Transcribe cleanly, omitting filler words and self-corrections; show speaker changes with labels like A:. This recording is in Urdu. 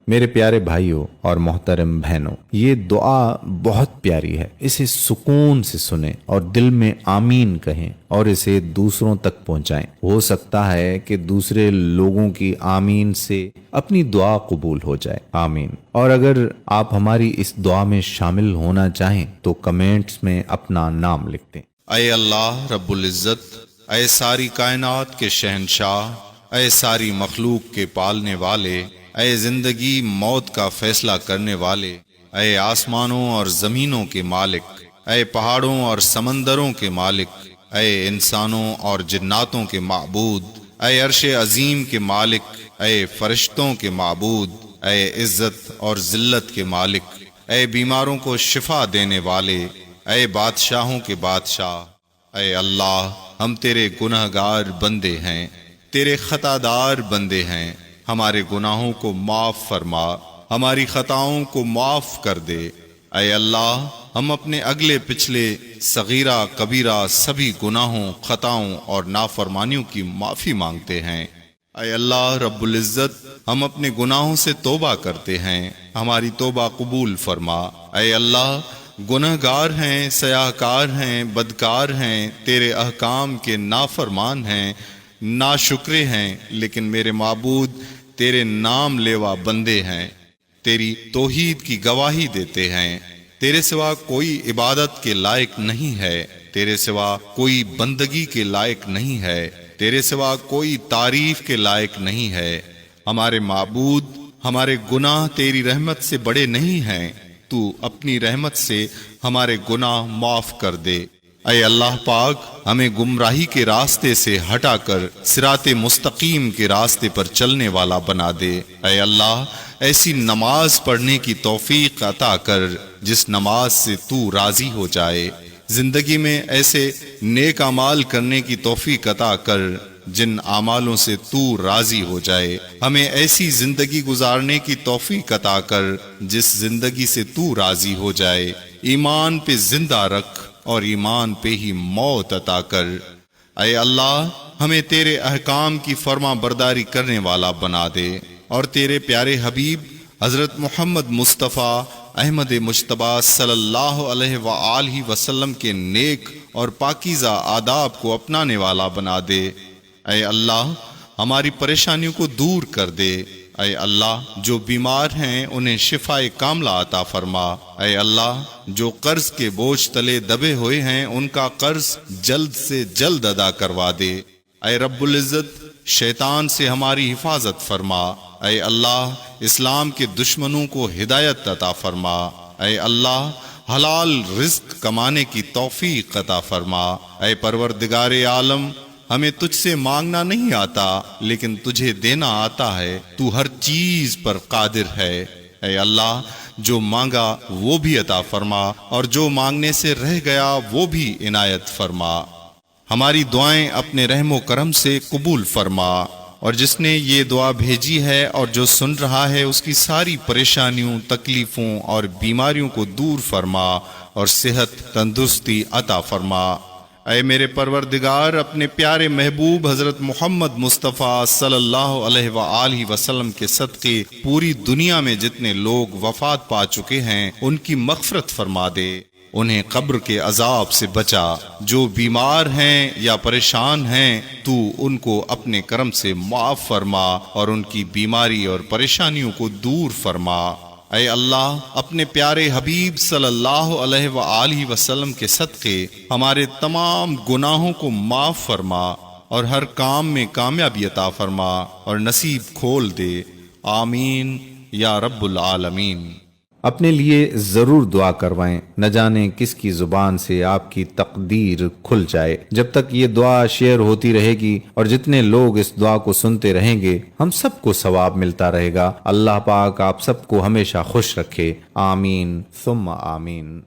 A: میرے پیارے بھائیوں اور محترم بہنوں، یہ دعا بہت پیاری ہے، اسے سکون سے سنیں اور دل میں آمین کہیں اور اسے دوسروں تک پہنچائیں۔ ہو سکتا ہے کہ دوسرے لوگوں کی آمین سے اپنی دعا قبول ہو جائے۔ آمین۔ اور اگر آپ ہماری اس دعا میں شامل ہونا چاہیں تو کمنٹس میں اپنا نام لکھ دیں۔
B: اے اللہ رب العزت، اے ساری کائنات کے شہنشاہ، اے ساری مخلوق کے پالنے والے، اے زندگی موت کا فیصلہ کرنے والے، اے آسمانوں اور زمینوں کے مالک، اے پہاڑوں اور سمندروں کے مالک، اے انسانوں اور جناتوں کے معبود، اے عرش عظیم کے مالک، اے فرشتوں کے معبود، اے عزت اور ذلت کے مالک، اے بیماروں کو شفا دینے والے، اے بادشاہوں کے بادشاہ، اے اللہ ہم تیرے گنہگار بندے ہیں، تیرے خطا دار بندے ہیں، ہمارے گناہوں کو معاف فرما، ہماری خطاؤں کو معاف کر دے۔ اے اللہ ہم اپنے اگلے پچھلے صغیرہ کبیرہ سبھی گناہوں، خطاؤں اور نافرمانیوں کی معافی مانگتے ہیں۔ اے اللہ رب العزت ہم اپنے گناہوں سے توبہ کرتے ہیں، ہماری توبہ قبول فرما۔ اے اللہ گنہگار ہیں، سیاہکار ہیں، بدکار ہیں، تیرے احکام کے نافرمان ہیں، ناشکرے ہیں، لیکن میرے معبود تیرے نام لیوا بندے ہیں، تیری توحید کی گواہی دیتے ہیں۔ تیرے سوا کوئی عبادت کے لائق نہیں ہے، تیرے سوا کوئی بندگی کے لائق نہیں ہے، تیرے سوا کوئی تعریف کے لائق نہیں ہے۔ ہمارے معبود، ہمارے گناہ تیری رحمت سے بڑے نہیں ہیں، تو اپنی رحمت سے ہمارے گناہ معاف کر دے۔ اے اللہ پاک ہمیں گمراہی کے راستے سے ہٹا کر صراط مستقیم کے راستے پر چلنے والا بنا دے۔ اے اللہ ایسی نماز پڑھنے کی توفیق عطا کر جس نماز سے تو راضی ہو جائے، زندگی میں ایسے نیک اعمال کرنے کی توفیق عطا کر جن اعمالوں سے تو راضی ہو جائے، ہمیں ایسی زندگی گزارنے کی توفیق عطا کر جس زندگی سے تو راضی ہو جائے، ایمان پہ زندہ رکھ اور ایمان پہ ہی موت عطا کر۔ اے اللہ ہمیں تیرے احکام کی فرما برداری کرنے والا بنا دے اور تیرے پیارے حبیب حضرت محمد مصطفیٰ احمد مجتبیٰ صلی اللہ علیہ وآلہ وسلم کے نیک اور پاکیزہ آداب کو اپنانے والا بنا دے۔ اے اللہ ہماری پریشانیوں کو دور کر دے۔ اے اللہ جو بیمار ہیں انہیں شفاء کاملہ عطا فرما۔ اے اللہ جو قرض کے بوجھ تلے دبے ہوئے ہیں ان کا قرض جلد سے جلد ادا کروا دے۔ اے رب العزت شیطان سے ہماری حفاظت فرما۔ اے اللہ اسلام کے دشمنوں کو ہدایت عطا فرما۔ اے اللہ حلال رزق کمانے کی توفیق عطا فرما۔ اے پروردگار عالم ہمیں تجھ سے مانگنا نہیں آتا لیکن تجھے دینا آتا ہے، تو ہر چیز پر قادر ہے۔ اے اللہ جو مانگا وہ بھی عطا فرما اور جو مانگنے سے رہ گیا وہ بھی عنایت فرما۔ ہماری دعائیں اپنے رحم و کرم سے قبول فرما، اور جس نے یہ دعا بھیجی ہے اور جو سن رہا ہے اس کی ساری پریشانیوں، تکلیفوں اور بیماریوں کو دور فرما اور صحت تندرستی عطا فرما۔ اے میرے پروردگار اپنے پیارے محبوب حضرت محمد مصطفیٰ صلی اللہ علیہ وآلہ وسلم کے صدقے پوری دنیا میں جتنے لوگ وفات پا چکے ہیں ان کی مغفرت فرما دے، انہیں قبر کے عذاب سے بچا۔ جو بیمار ہیں یا پریشان ہیں تو ان کو اپنے کرم سے معاف فرما اور ان کی بیماری اور پریشانیوں کو دور فرما۔ اے اللہ اپنے پیارے حبیب صلی اللہ علیہ وآلہ وسلم کے صدقے ہمارے تمام گناہوں کو معاف فرما اور ہر کام میں کامیابی عطا فرما اور نصیب کھول دے۔ آمین یا رب العالمین۔
A: اپنے لیے ضرور دعا کروائیں، نہ جانے کس کی زبان سے آپ کی تقدیر کھل جائے۔ جب تک یہ دعا شیئر ہوتی رہے گی اور جتنے لوگ اس دعا کو سنتے رہیں گے ہم سب کو ثواب ملتا رہے گا۔ اللہ پاک آپ سب کو ہمیشہ خوش رکھے۔ آمین ثم آمین۔